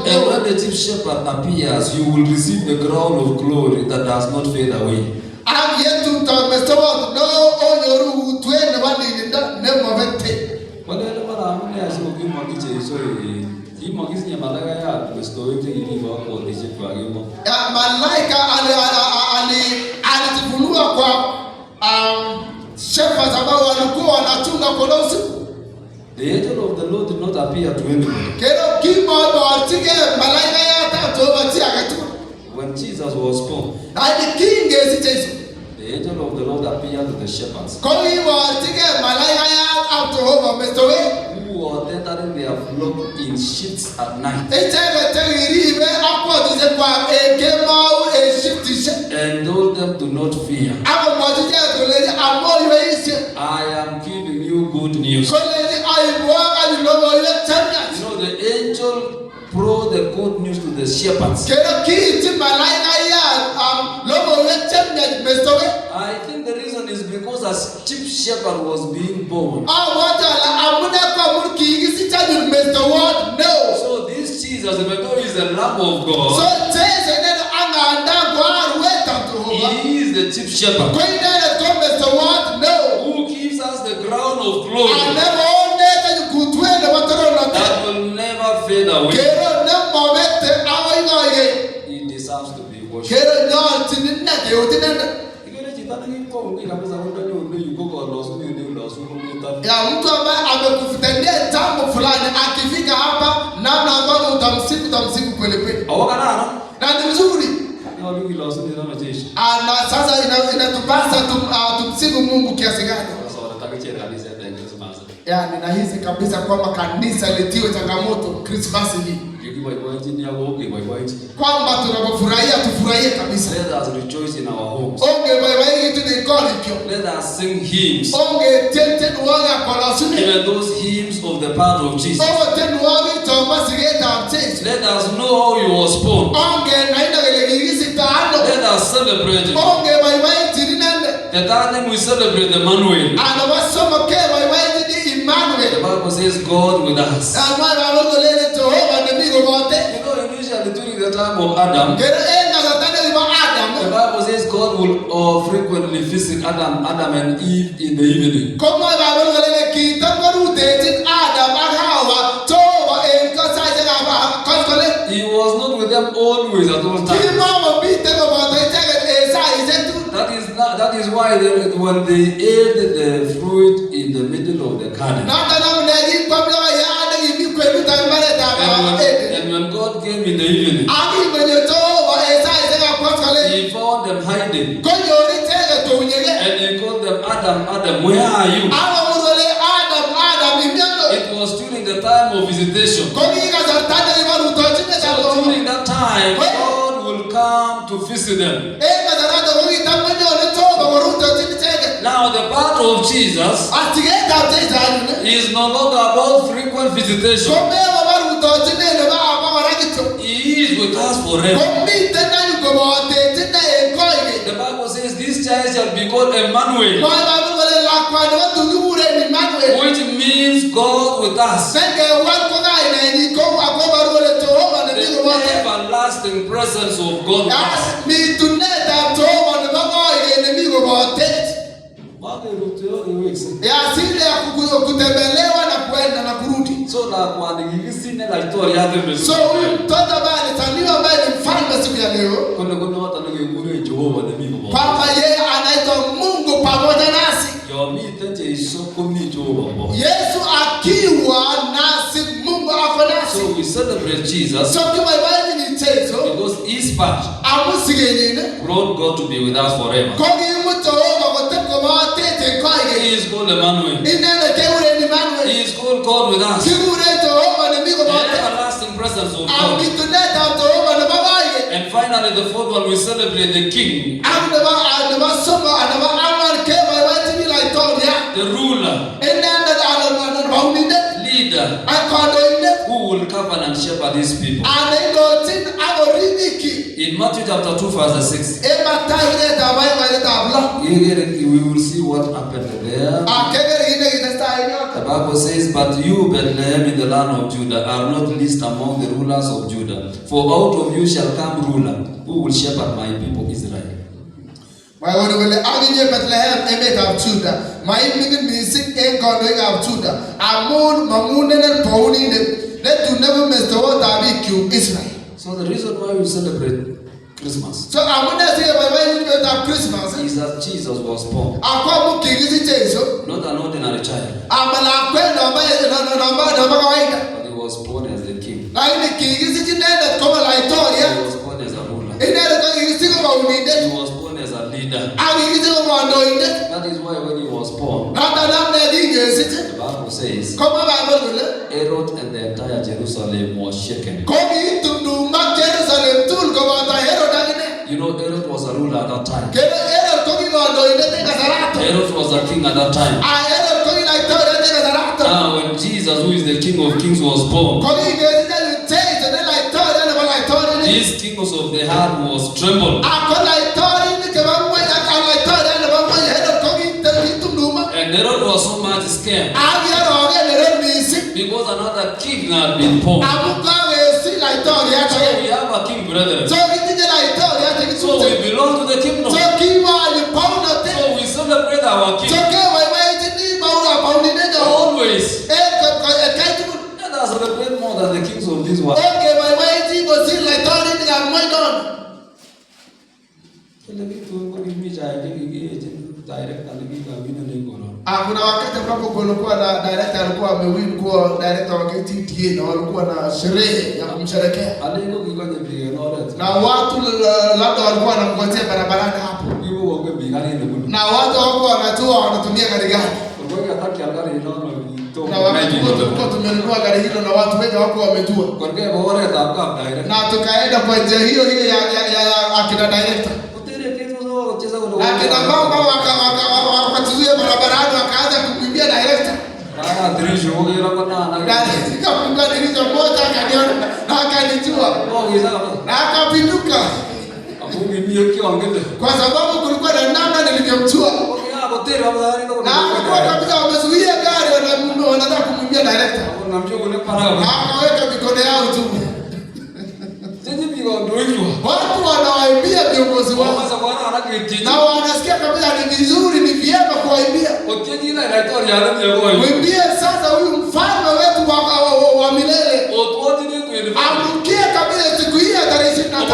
And when the chief shepherd appears, you will receive the crown of glory that does not fade away. alifunua kwa shepherds ambao walikuwa wanachunga kondoo usiku. The angel of the Lord did not appear to anyone. When Jesus was born, the angel of the Lord appeared to the shepherds who were tethering their flock in sheets at night, and told them to not fear. I am giving you good news. You know, the good news to the shepherds. I think the reason is because a chief shepherd was being born. So this Jesus, even though he is the Lamb of God, he is the chief shepherd who gives us the crown of glory that will never fade away. He deserves to be worshipped. Ya mtu ambaye amekufitendea jambo fulani akifika hapa namna ambavyo utamsifu kweli kweli. Na ni mzuri. Na sasa inatupasa tumsifu Mungu kiasi gani? Yani nahisi kabisa kwamba kanisa litiwe changamoto Christmas hii. Kwamba tunapofurahia tufurahie kabisa. Let us rejoice in our homes. Let us sing hymns. Even those hymns of the part of Jesus. Let us know how he was born. Let us celebrate it. The time we celebrate Emmanuel. The Bible says God with us. Initially during the time of Adam, the Bible says God will frequently visit Adam and Eve in the evening. He was not with them always at all times. That is why when they ate the fruit in the middle of the garden, and when God came in the evening, he found them hiding, and he called them, Adam, Adam, where are you? It was during the time of visitation. So during that time, God will come to visit them. Now the part of Jesus is no longer about frequent visitation. He is with us forever. The Bible says this child shall be called Emmanuel, which means God with us. The everlasting presence of God with us. So mtoto ambaye alizaliwa ambaye ni mfalme siku ya leo, kwamba yeye anaitwa Mungu pamoja nasi. Yesu akiwa nasi, Mungu ako nasi. So we celebrate Jesus because his part brought God to be with us forever. He is called Emmanuel. He is called God with us. The everlasting presence of God. And finally, the fourth one, we celebrate the King, the ruler, leader, who will cover and shepherd his people. In Matthew chapter 2 verse 6, we will see what happened there. The Bible says, but you, Bethlehem, in the land of Judah, are not least among the rulers of Judah. For out of you shall come ruler, who will shepherd my people Israel. So the reason why we celebrate Christmas is that Jesus was born. Not an ordinary child, but he was born as a king. He was born as a ruler. He was born as a leader. That is why when he was born, the Bible says Herod and the entire Jerusalem was shaken. You know, Herod was a ruler at that time. Herod was a king at that time. When Jesus, who is the King of Kings, was born, These kings of the heart was trembled. And Herod was so much scared because another king had been born. So we have a king, brethren. So we belong to the kingdom. So we celebrate our king. Always. Let us celebrate more than the kings of this world. Kuna wakati ambapo kulikuwa na director alikuwa amewin kuwa director wa KTDA na walikuwa na sherehe ya kumsherekea. Na watu labda walikuwa wanamgotea barabarani hapo. Na watu wako wanatua wanatumia gari gani? Na wakati tulikuwa tumenunua gari hilo na watu wengi wako wametua. Na tukaenda kwa njia hiyo ya akina director. Akina mama wakatuzuia barabarani wakaanza kumwimbia director. Nikafunga dirisha moja akaniona na akanijua. Na akapinduka. Kwa sababu kulikuwa na namna nilivyomjua. Na alikuwa kabisa wamezuia gari wanataka kumwimbia director. Akaweka mikono yao juu. Watu wanawaimbia viongozi wao. Na wanasikia kabisa ni vizuri, ni vyema kuwaimbia. Wimbie sasa huyu mfalme wetu wa milele. Amrukie kabisa siku hii ya tarehe 25.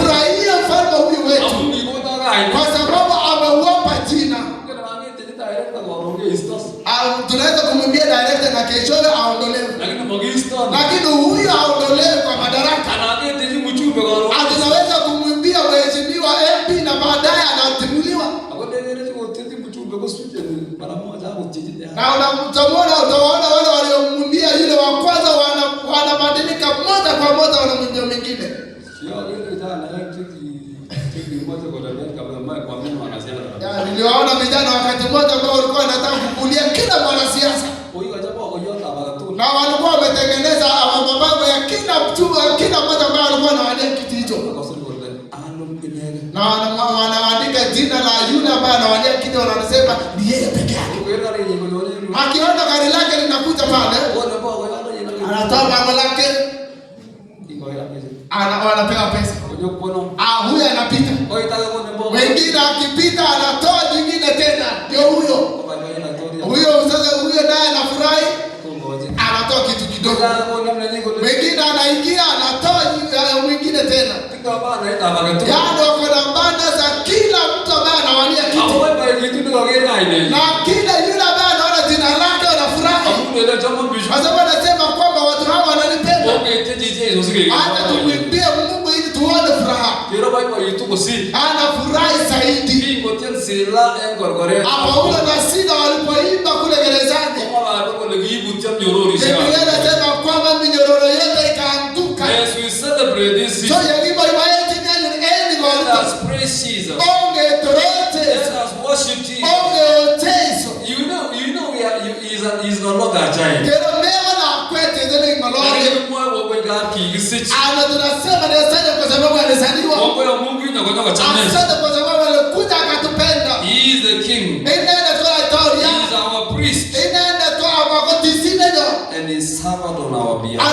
Furahia mfalme huyu wetu. Kwa sababu ameuapa jina. Tunaweza kumwimbia director na kesho aondolewe. Lakini huyu aondolewe kwa madaraka. Tunaweza kumwimbia mheshimiwa MP na baadaye anatimuliwa. Na utaona wale waliomwimbia yule wa kwanza wanabadilika moja kwa moja wanamwimbia mwingine. Niliwaona vijana wakati mmoja ambao walikuwa wanataka kukulia kila mwanasiasa. Na walikuwa wametengeneza mabango ya kila mmoja ambaye alikuwa anawania kiti hicho. Na wanaandika jina la yule ambaye anawania kiti, wanasema ni yeye peke yake. Akiona gari lake linakuja pale, anatoa bango lake, anapewa pesa. Huyo anapita. Wengine akipita anatoa jingine tena. Ndio huyo. Sasa huyo naye anafurahi. Anatoa kitu kidogo. Wengine anaingia anatoa mwingine tena. Yaani kuna banda za kila mtu ambaye anawania kitu. Na kila yule ambaye anaona jina lake anafurahi. Kwa sababu anasema kwamba watu hawa wananipenda. Hata tumwimbie Mungu ili tuone furaha. Anafurahi zaidi. Hapo ule na Sila walipoimba kule gerezani. Biblia inasema kwamba minyororo yote ikaanguka. So yakiwa iwaeti nani eni Let us praise Jesus. Let us worship Jesus. You know he's no longer a giant. He is the king. He is our priest. And he is servant on our behalf.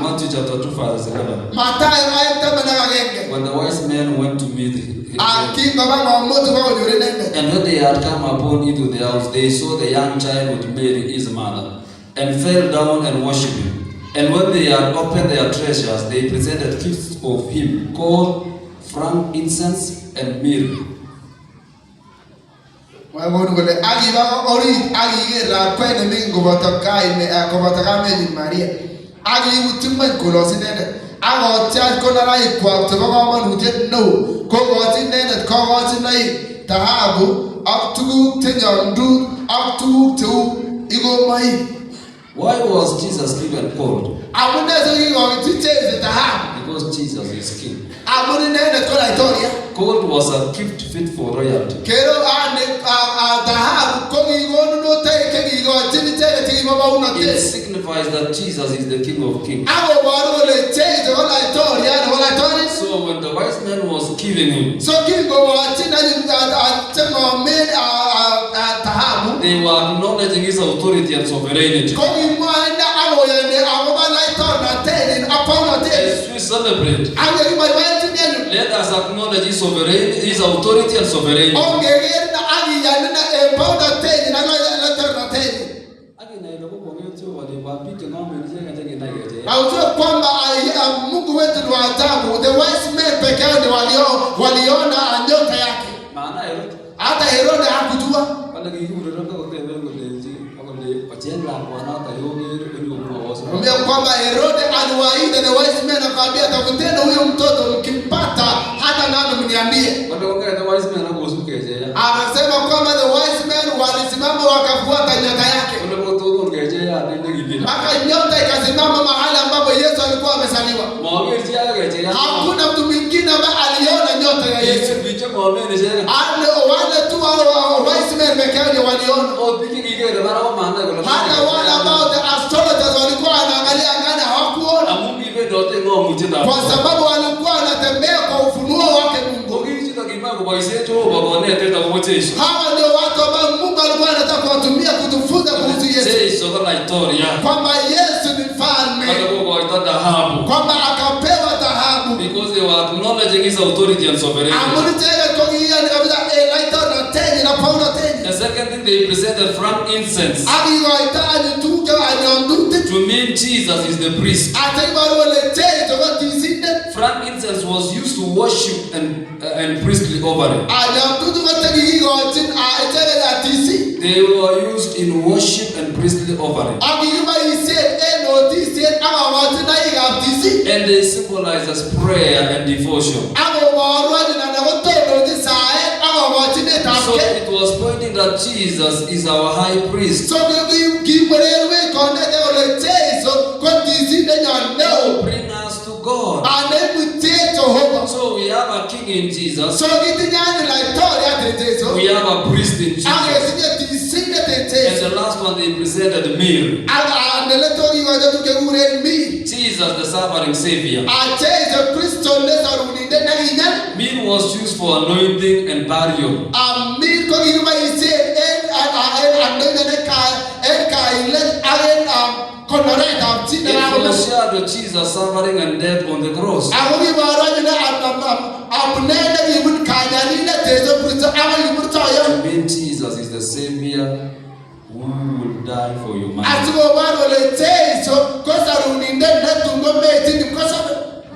Matthew chapter 2 verse 11. When the wise men went to meet him, and when they had come upon into the house, they saw the young child with Mary his mother, and fell down and worshipped him. And when they had opened their treasures, they presented gifts of him, gold, frankincense, and myrrh. Why was Jesus given gold? Because Jesus is king. Gold was a gift fit for royalty. Jesus is the King of Kings. So when the wise man was killing him, they were acknowledging his authority and sovereignty. As we celebrate, let us acknowledge his sovereignty, his authority and sovereignty. Mungu wetu ni wa ajabu. The wise men pekee ndio waliona nyota yake. Maana Herode, hata Herode hakujua. Mbona kwamba Herode aliwaita the wise men akamwambia tafuteni huyo mtoto mkimpata hata nani mniambie. Anasema kwamba the wise men walisimama wakafuata nyota yake. Maka nyota ikasimama mahali ambapo Yesu alikuwa amezaliwa. Hakuna mtu mwingine ambaye aliona nyota ya Yesu. Wale tu wise men pekee ndio waliona. Hata wale ambao the astrologers walikuwa wanaangalia angani hawakuona. Kwa sababu walikuwa wanatembea kwa ufunuo wake Mungu. Hawa ndio watu ambao Mungu alikuwa anataka kuwatumia kutufunza kuhusu Yesu. Kwamba Yesu ni mfalme. Kwamba akapewa dhahabu. Because they were acknowledging his authority and sovereignty. The second thing, they presented frankincense to mean Jesus is the priest. Frankincense was used to worship and priestly offering. They were used in worship and priestly offering. And they symbolize as prayer and devotion. So it was pointing that Jesus is our high priest. So bring us to God. So we have a king in Jesus. We have a priest in Jesus. And the last one they presented myrrh. Jesus, the suffering Savior. Myrrh was used for anointing and burial. It foreshadowed Jesus suffering and death on the cross. To mean Jesus is the Savior who will die for humanity.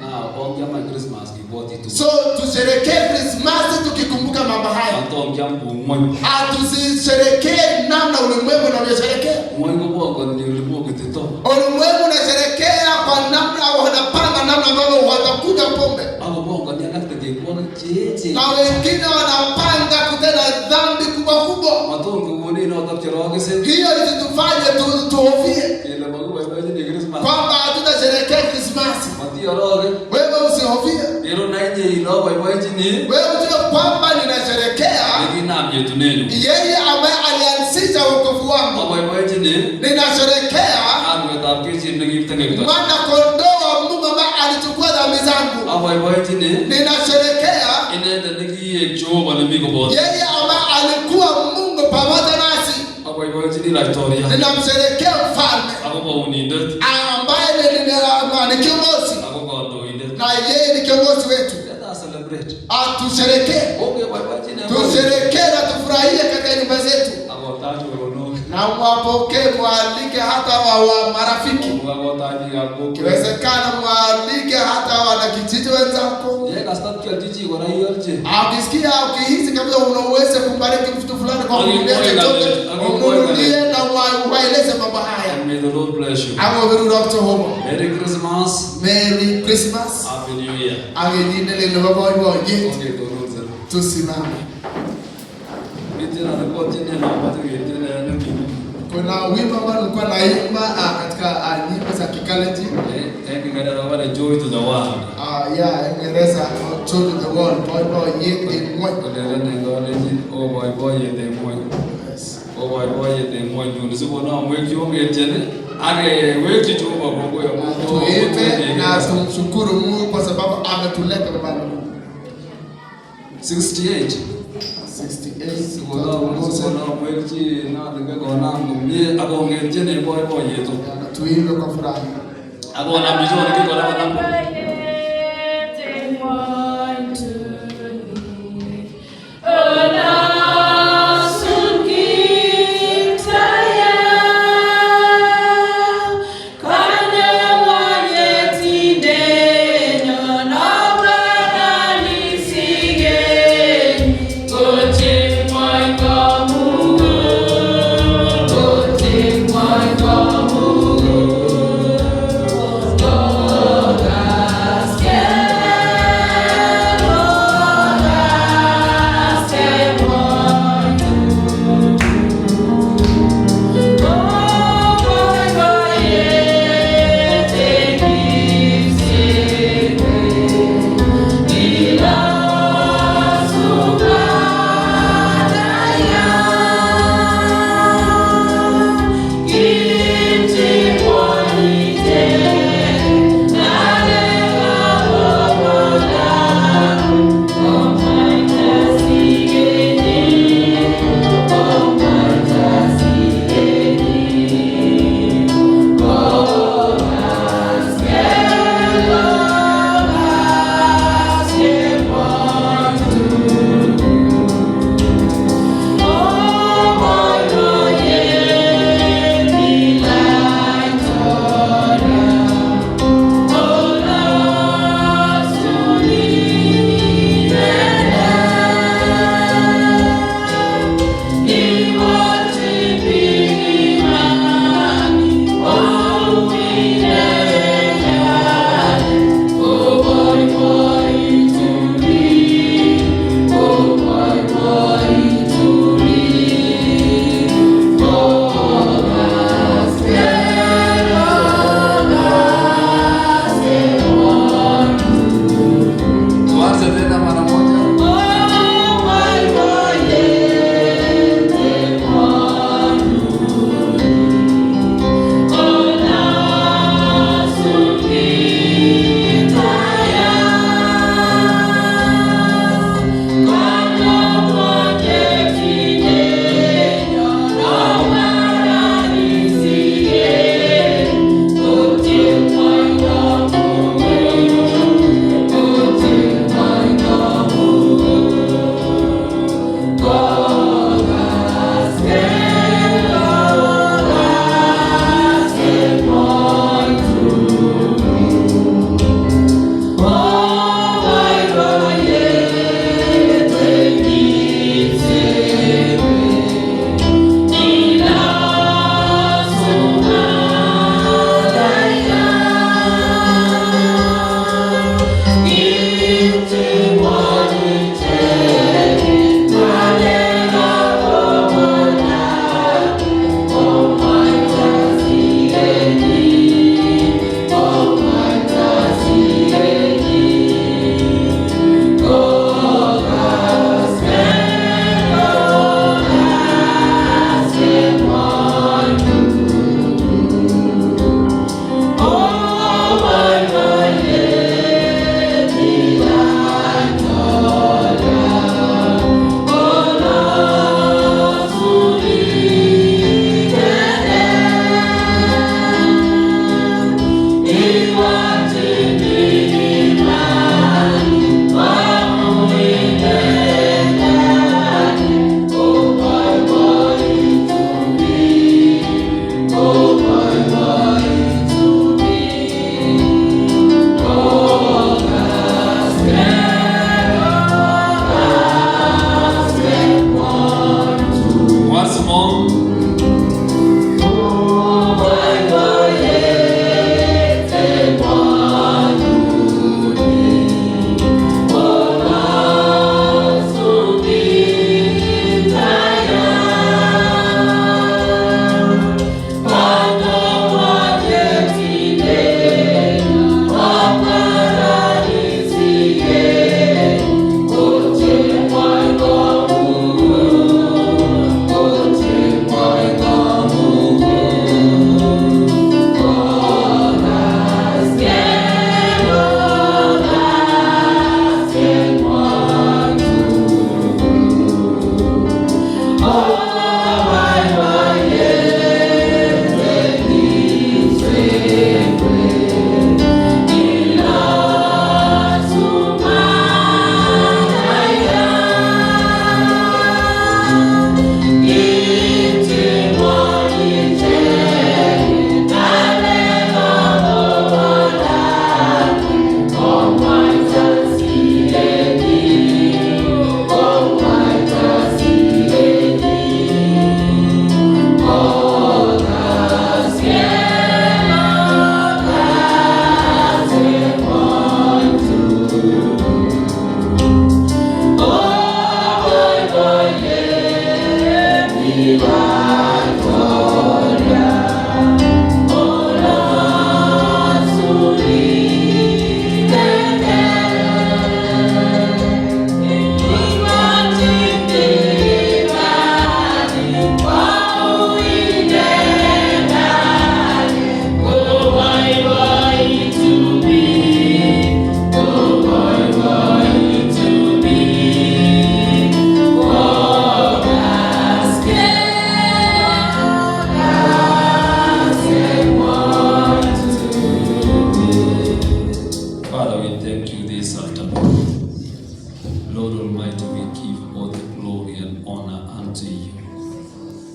Now, on my Christmas, so tusherekee Christmas tukikumbuka mambo haya. Tusherekee namna ulimwengu unavyosherekea. Ulimwengu unasherekea kwa namna wanapanga namna ambavyo watakuja pombe. Na wengine wanapanga kutenda dhambi kubwa kubwa. Hiyo itufanye tuhofie kwamba hatutasherekea Christmas. Wewe usihofie. Wewe ujue kwamba ninasherekea yeye ambaye alianzisha wokovu wangu. Ninasherekea mwana kondoo wa Mungu ambaye alichukua dhambi zangu. Ninasherekea yeye ambaye alikuwa Mungu pamoja nasi. Ninamsherekea mfalme ambaye ni kiongozi na yeye ni kiongozi wetu. Tusherekee. Tusherekee na tufurahie katika nyumba zetu. Na mwapokee, mwalike hata wa marafiki. Kiwezekana mwalike hata wanakijiji wenzako. Ukisikia ukihisi kabisa unaweza kumbariki mtu fulani kwa kumleta chochote, umrudie na waeleze mambo haya. May the Lord bless you. Merry Christmas. Merry Christmas. Happy New Year. Tusimame. Kuna wimbo ambao nilikuwa naimba katika nyimbo za Kikaleji. Joy to the world. Ingereza Joy to the world. Boy yende mwe. Oh boy yende mwe. Yes. Tuimbe na tumshukuru Mungu kwa sababu ametuleta mbali. 68. 68. Tuimbe kwa furaha. God.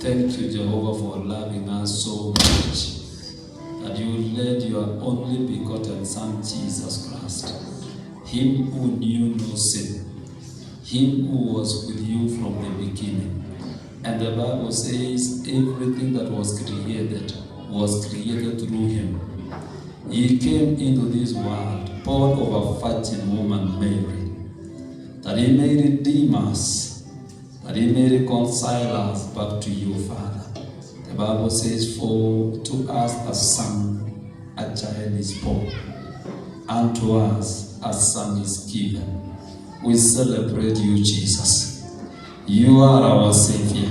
Thank you, Jehovah, for loving us so much that you led your only begotten Son, Jesus Christ, him who knew no sin, him who was with you from the beginning. And the Bible says everything that was created through him. He came into this world, born of a virgin woman, Mary, that he may redeem us, that he may reconcile us back to you, Father. The Bible says, for to us a son, a child is born, and to us a son is given. We celebrate you, Jesus. You are our Savior.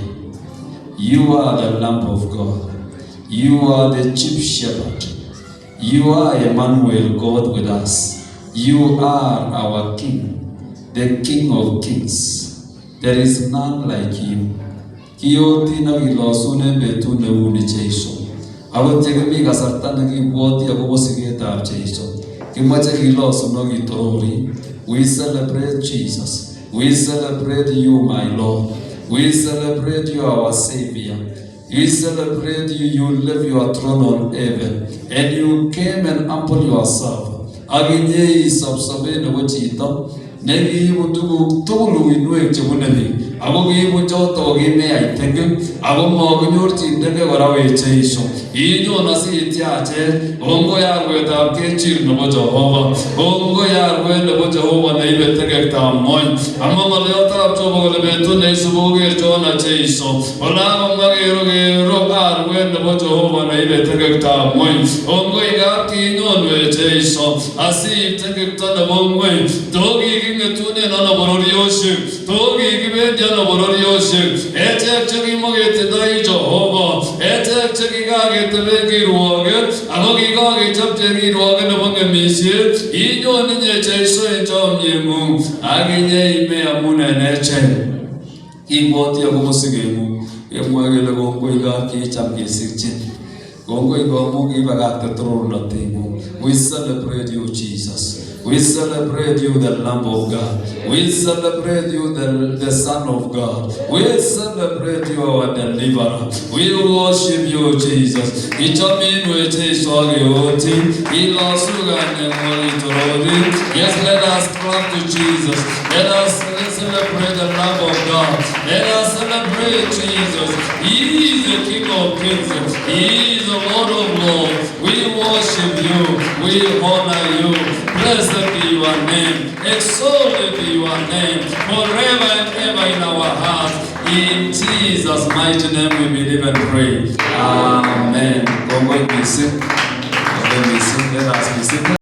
You are the Lamb of God. You are the chief shepherd. You are Emmanuel, God with us. You are our King, the King of kings. There is none like you. Kiyotina kilosune betune uni Jesu. Ako tegemi kasarta nekibwoti akobo sigetab Jesu. Kimache kilosuno kitorori. We celebrate Jesus. We celebrate you, my Lord. We celebrate you, our Savior. We celebrate you. You left your throne on heaven, and you came and humbled yourself. Aginye isabsabe nebo chito. Negi mutugu tulu inwe chebunemi. Abo gi muchoto gi me aitenge. Abo mo gnyor chindege warawe Jesu. Inyo nasi tiache. Ongo ya weta kechir nebo Jehova. Ongo ya weta nebo Jehova na ibe tege tamoy. Amo maleta chobo lebe tu ne suboge jona Jesu. Ola ngagero gero arwe nebo Jehova na ibe tege tamoy. Ongo igati nyo Jesu. Asi tege tana bongwe. Dogi tune nana bororioshi togi gibeja na bororioshi ete chegi mogete dai Jehova ete chegi gage tebegi ruoge agogi gage chaptegi ruoge na bonge misie inyo ninye Jesu enjom yemu aginye ime amune neche iboti agosigemu emwagele gongo igaki chamgesikchin gongo igomu ibagate trona temu. We celebrate you, Jesus. We celebrate you, the Lamb of God. We celebrate you, the Son of God. We celebrate you, our deliverer. We worship you, Jesus. Yes, let us clap to Jesus. Let us celebrate the Lamb of God. Let us celebrate Jesus. He is the King of kings. He is the Lord of lords. We worship you. We honor you. Blessed be your name. Exalted be your name. Forever and ever in our hearts. In Jesus' mighty name we believe and pray. Amen. Go and be sick. Let us be sick.